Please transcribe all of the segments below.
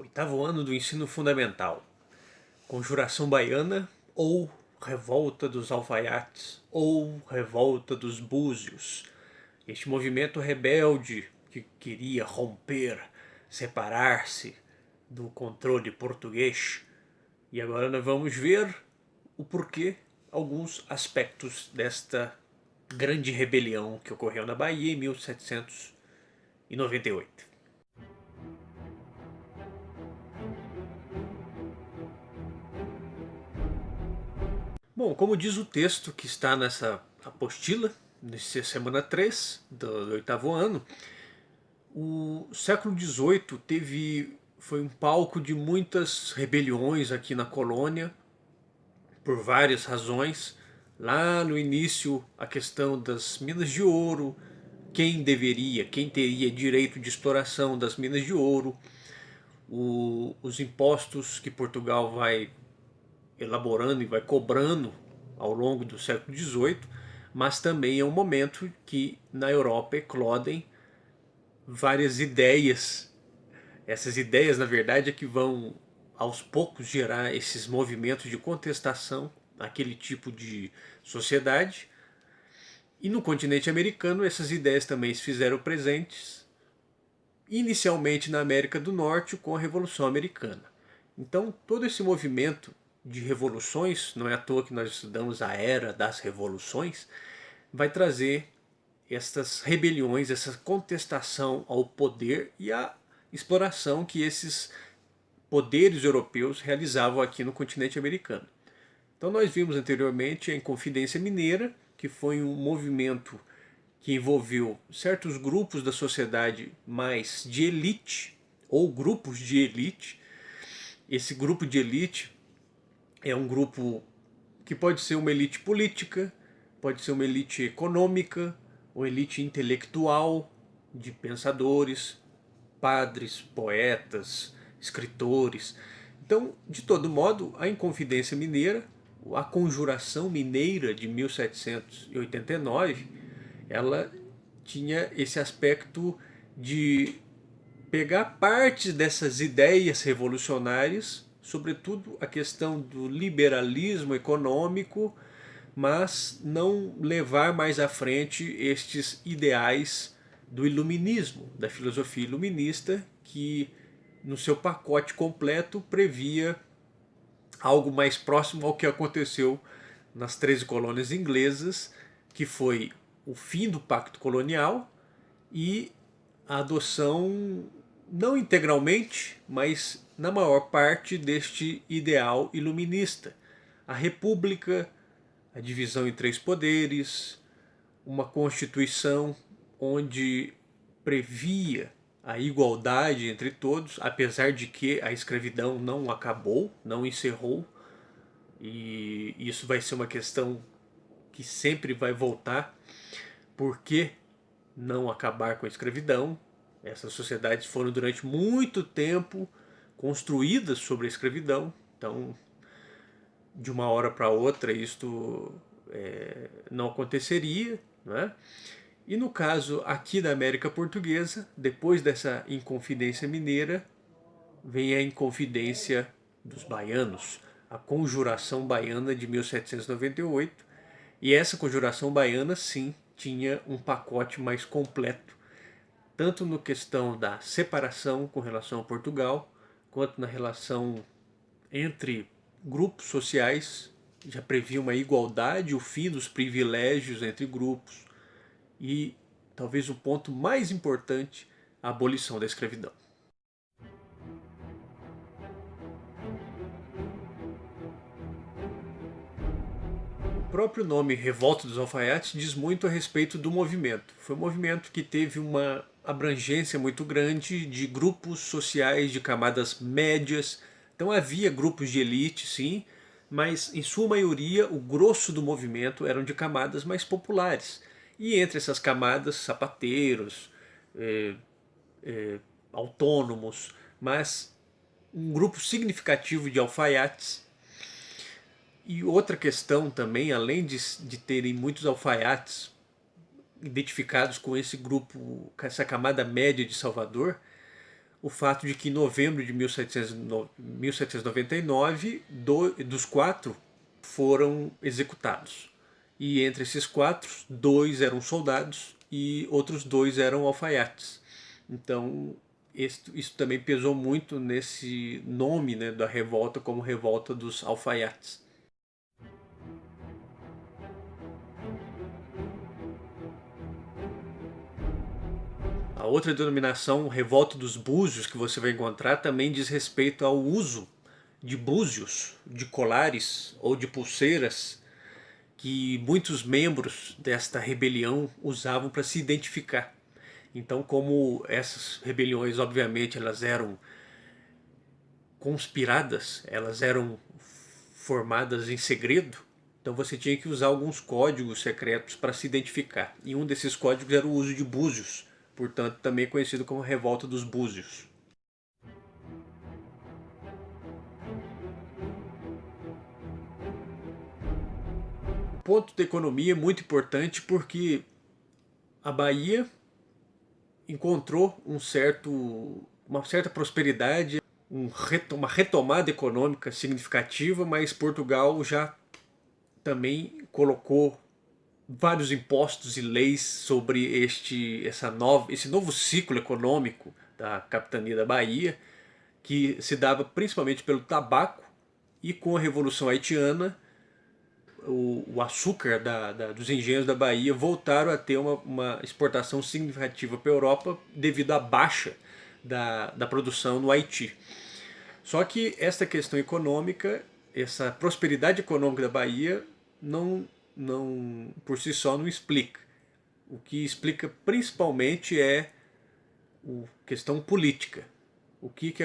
Oitavo ano do ensino fundamental. Conjuração Baiana ou Revolta dos Alfaiates ou Revolta dos Búzios. Este movimento rebelde que queria romper, separar-se do controle português. E agora nós vamos ver o porquê, alguns aspectos desta grande rebelião que ocorreu na Bahia em 1798. Bom, como diz o texto que está nessa apostila, nessa semana 3 do oitavo ano, o século XVIII foi um palco de muitas rebeliões aqui na colônia, por várias razões. Lá no início, a questão das minas de ouro, quem teria direito de exploração das minas de ouro, os impostos que Portugal vai elaborando e vai cobrando ao longo do século XVIII, mas também é um momento que na Europa eclodem várias ideias. Essas ideias, na verdade, é que vão aos poucos gerar esses movimentos de contestação àquele tipo de sociedade. E no continente americano essas ideias também se fizeram presentes, inicialmente na América do Norte com a Revolução Americana. Então todo esse movimento de revoluções, não é à toa que nós estudamos a era das revoluções, vai trazer estas rebeliões, essa contestação ao poder e à exploração que esses poderes europeus realizavam aqui no continente americano. Então nós vimos anteriormente a Inconfidência Mineira, que foi um movimento que envolveu certos grupos da sociedade mais de elite, ou grupos de elite. Esse grupo de elite é um grupo que pode ser uma elite política, pode ser uma elite econômica, uma elite intelectual, de pensadores, padres, poetas, escritores. Então, de todo modo, a Inconfidência Mineira, a Conjuração Mineira de 1789, ela tinha esse aspecto de pegar partes dessas ideias revolucionárias, sobretudo a questão do liberalismo econômico, mas não levar mais à frente estes ideais do iluminismo, da filosofia iluminista, que no seu pacote completo previa algo mais próximo ao que aconteceu nas 13 colônias inglesas, que foi o fim do pacto colonial e a adoção, não integralmente, mas na maior parte, deste ideal iluminista. A república, a divisão em três poderes, uma constituição onde previa a igualdade entre todos, apesar de que a escravidão não acabou, não encerrou, e isso vai ser uma questão que sempre vai voltar. Por que não acabar com a escravidão? Essas sociedades foram durante muito tempo construídas sobre a escravidão, então de uma hora para outra isto não aconteceria, não é? E no caso aqui da América Portuguesa, depois dessa Inconfidência Mineira, vem a Inconfidência dos Baianos, a Conjuração Baiana de 1798, e essa Conjuração Baiana sim tinha um pacote mais completo, tanto na questão da separação com relação a Portugal, quanto na relação entre grupos sociais, já previa uma igualdade, o fim dos privilégios entre grupos e, talvez o ponto mais importante, a abolição da escravidão. O próprio nome Revolta dos Alfaiates diz muito a respeito do movimento. Foi um movimento que teve uma abrangência muito grande de grupos sociais de camadas médias. Então havia grupos de elite, sim, mas em sua maioria o grosso do movimento eram de camadas mais populares. E entre essas camadas, sapateiros, autônomos, mas um grupo significativo de alfaiates. E outra questão também, além de terem muitos alfaiates identificados com esse grupo, com essa camada média de Salvador, o fato de que em novembro de 1799, dos quatro foram executados. E entre esses quatro, dois eram soldados e outros dois eram alfaiates. Então, isso também pesou muito nesse nome, né, da revolta como Revolta dos Alfaiates. A outra denominação, Revolta dos Búzios, que você vai encontrar, também diz respeito ao uso de búzios, de colares ou de pulseiras que muitos membros desta rebelião usavam para se identificar. Então, como essas rebeliões, obviamente, elas eram conspiradas, elas eram formadas em segredo, então você tinha que usar alguns códigos secretos para se identificar. E um desses códigos era o uso de búzios, portanto também conhecido como Revolta dos Búzios. O ponto da economia é muito importante porque a Bahia encontrou uma certa prosperidade, uma retomada econômica significativa, mas Portugal já também colocou vários impostos e leis sobre esse novo ciclo econômico da capitania da Bahia, que se dava principalmente pelo tabaco, e com a Revolução Haitiana o açúcar dos engenhos da Bahia voltaram a ter uma exportação significativa para a Europa devido à baixa da produção no Haiti. Só que esta questão econômica, essa prosperidade econômica da Bahia, não por si só não explica. O que explica principalmente é a questão política. O que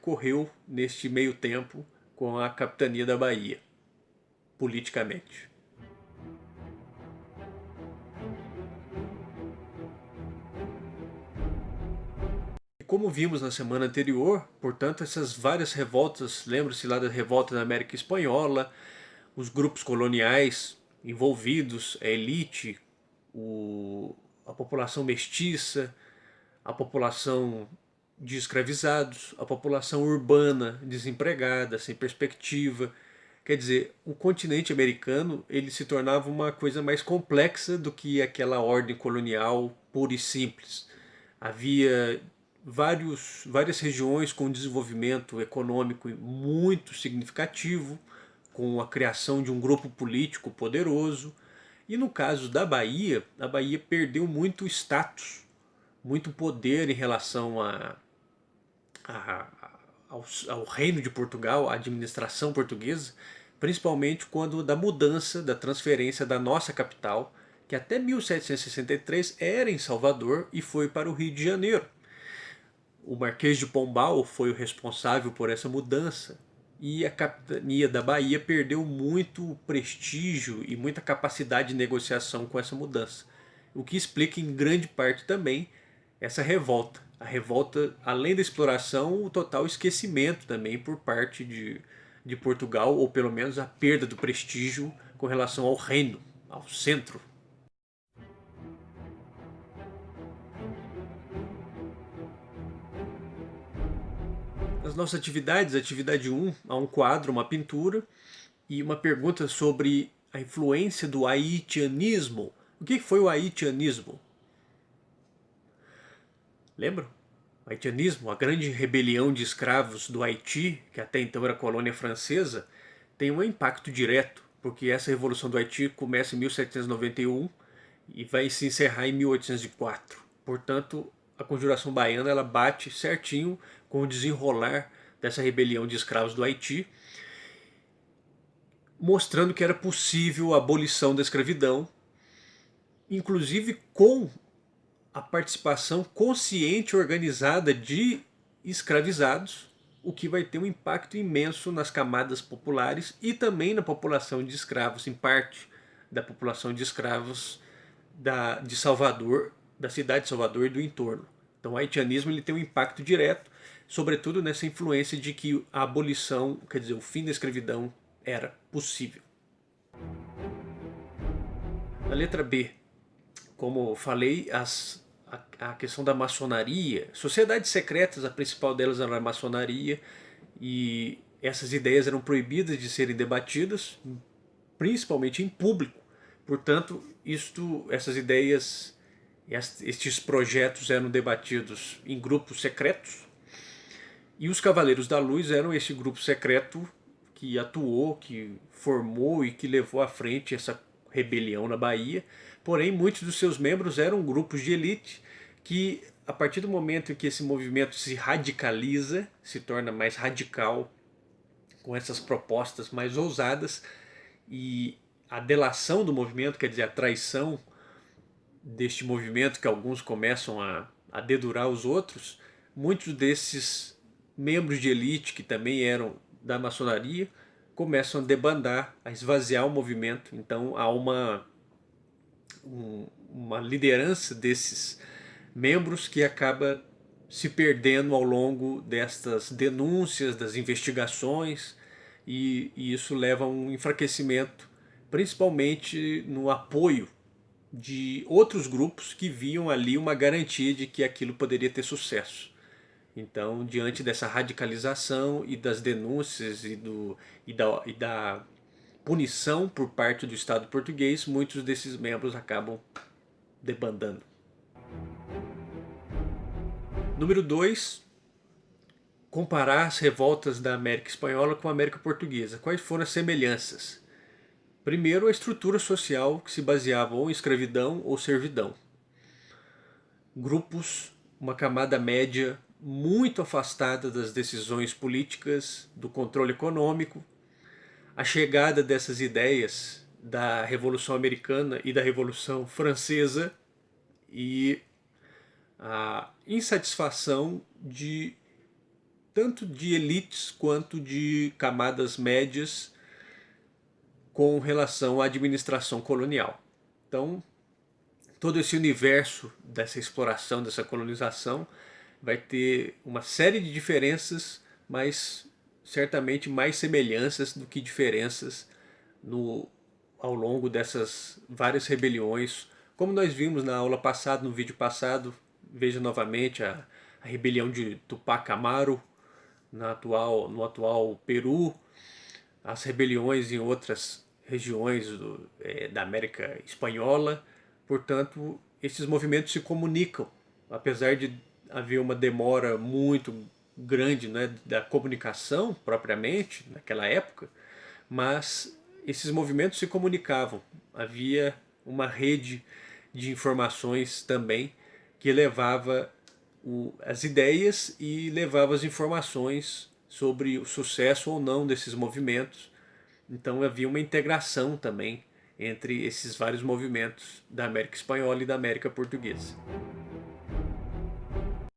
ocorreu neste meio tempo com a capitania da Bahia, politicamente. Como vimos na semana anterior, portanto, essas várias revoltas, lembra-se lá da revolta da América Espanhola, os grupos coloniais envolvidos, a elite, a população mestiça, a população de escravizados, a população urbana desempregada, sem perspectiva. Quer dizer, o continente americano ele se tornava uma coisa mais complexa do que aquela ordem colonial pura e simples. Havia várias regiões com desenvolvimento econômico muito significativo, com a criação de um grupo político poderoso. E no caso da Bahia, a Bahia perdeu muito status, muito poder em relação a, ao reino de Portugal, à administração portuguesa, principalmente quando da mudança, da transferência da nossa capital, que até 1763 era em Salvador e foi para o Rio de Janeiro. O Marquês de Pombal foi o responsável por essa mudança e a capitania da Bahia perdeu muito prestígio e muita capacidade de negociação com essa mudança. O que explica em grande parte também essa revolta. A revolta, além da exploração, o total esquecimento também por parte de Portugal, ou pelo menos a perda do prestígio com relação ao reino, ao centro. Nas nossas atividades, atividade 1, há um quadro, uma pintura e uma pergunta sobre a influência do haitianismo. O que foi o haitianismo? Lembram? O haitianismo, a grande rebelião de escravos do Haiti, que até então era colônia francesa, tem um impacto direto, porque essa revolução do Haiti começa em 1791 e vai se encerrar em 1804. Portanto, a Conjuração Baiana ela bate certinho com o desenrolar dessa rebelião de escravos do Haiti, mostrando que era possível a abolição da escravidão, inclusive com a participação consciente e organizada de escravizados, o que vai ter um impacto imenso nas camadas populares e também na população de escravos, em parte da população de escravos de Salvador, da cidade de Salvador e do entorno. Então o haitianismo ele tem um impacto direto, sobretudo nessa influência de que a abolição, quer dizer, o fim da escravidão era possível. Na letra B, como falei, a questão da maçonaria. Sociedades secretas, a principal delas era a maçonaria, e essas ideias eram proibidas de serem debatidas, principalmente em público. Portanto, essas ideias, estes projetos eram debatidos em grupos secretos, e os Cavaleiros da Luz eram esse grupo secreto que atuou, que formou e que levou à frente essa rebelião na Bahia. Porém, muitos dos seus membros eram grupos de elite que, a partir do momento em que esse movimento se radicaliza, se torna mais radical, com essas propostas mais ousadas, e a delação do movimento, quer dizer, a traição deste movimento, que alguns começam a dedurar os outros, muitos desses membros de elite, que também eram da maçonaria, começam a debandar, a esvaziar o movimento. Então há uma liderança desses membros que acaba se perdendo ao longo destas denúncias, das investigações, e isso leva a um enfraquecimento, principalmente no apoio de outros grupos que viam ali uma garantia de que aquilo poderia ter sucesso. Então, diante dessa radicalização e das denúncias e da punição por parte do Estado português, muitos desses membros acabam debandando. Número 2, comparar as revoltas da América Espanhola com a América Portuguesa. Quais foram as semelhanças? Primeiro, a estrutura social, que se baseava ou em escravidão ou servidão. Grupos, uma camada média muito afastada das decisões políticas, do controle econômico. A chegada dessas ideias da Revolução Americana e da Revolução Francesa, e a insatisfação de tanto de elites quanto de camadas médias com relação à administração colonial. Então, todo esse universo dessa exploração, dessa colonização, vai ter uma série de diferenças, mas certamente mais semelhanças do que diferenças ao longo dessas várias rebeliões. Como nós vimos na aula passada, no vídeo passado, veja novamente a rebelião de Tupac Amaru no atual Peru, as rebeliões em outras regiões da América Espanhola. Portanto, esses movimentos se comunicam, apesar de haver uma demora muito grande, né, da comunicação propriamente naquela época, mas esses movimentos se comunicavam. Havia uma rede de informações também que levava as ideias e levava as informações sobre o sucesso ou não desses movimentos. Então havia uma integração também entre esses vários movimentos da América Espanhola e da América Portuguesa.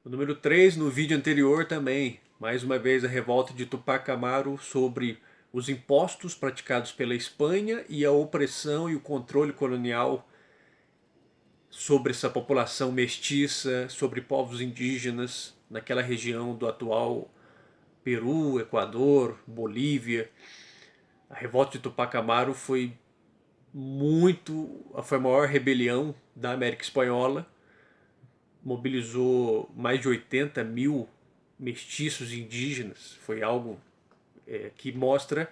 O número 3, no vídeo anterior também, mais uma vez a revolta de Tupac Amaru sobre os impostos praticados pela Espanha e a opressão e o controle colonial sobre essa população mestiça, sobre povos indígenas naquela região do atual Peru, Equador, Bolívia. A revolta de Tupac Amaru foi a maior rebelião da América Espanhola, mobilizou mais de 80 mil mestiços indígenas. Foi algo que mostra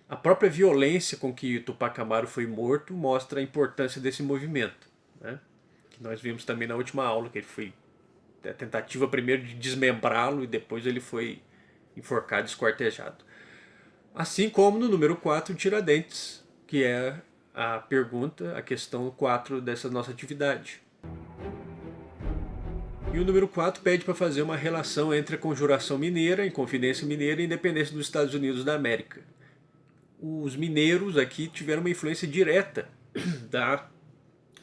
a própria violência com que Tupac Amaru foi morto, mostra a importância desse movimento, né? Que nós vimos também na última aula, que ele foi a tentativa primeiro de desmembrá-lo e depois ele foi enforcado, esquartejado. Assim como no número 4, Tiradentes, que é a pergunta, a questão 4 dessa nossa atividade. E o número 4 pede para fazer uma relação entre a Conjuração Mineira, a Inconfidência Mineira e a independência dos Estados Unidos da América. Os mineiros aqui tiveram uma influência direta da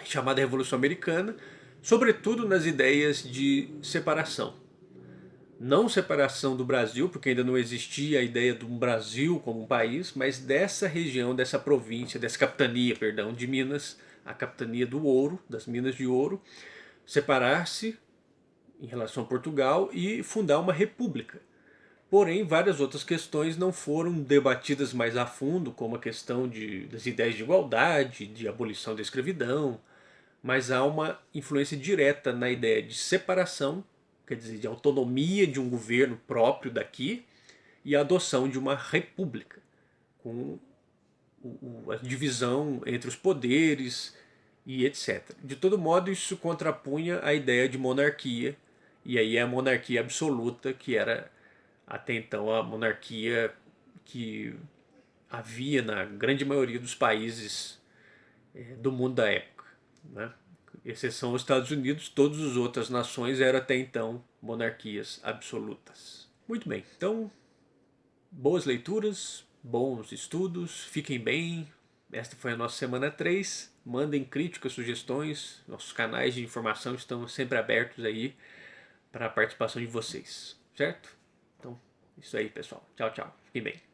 chamada Revolução Americana, sobretudo nas ideias de separação. Não separação do Brasil, porque ainda não existia a ideia de um Brasil como um país, mas dessa região, dessa província, dessa capitania, perdão, de Minas, a capitania do ouro, das minas de ouro, separar-se em relação a Portugal e fundar uma república. Porém, várias outras questões não foram debatidas mais a fundo, como a questão das ideias de igualdade, de abolição da escravidão, mas há uma influência direta na ideia de separação, quer dizer, de autonomia de um governo próprio daqui, e a adoção de uma república, com a divisão entre os poderes e etc. De todo modo, isso contrapunha a ideia de monarquia, e aí a monarquia absoluta, que era até então a monarquia que havia na grande maioria dos países do mundo da época, né? Exceção aos Estados Unidos, todas as outras nações eram até então monarquias absolutas. Muito bem, então boas leituras, bons estudos, fiquem bem. Esta foi a nossa semana 3. Mandem críticas, sugestões. Nossos canais de informação estão sempre abertos aí para a participação de vocês, certo? Então, isso aí, pessoal. Tchau, tchau. Fiquem bem.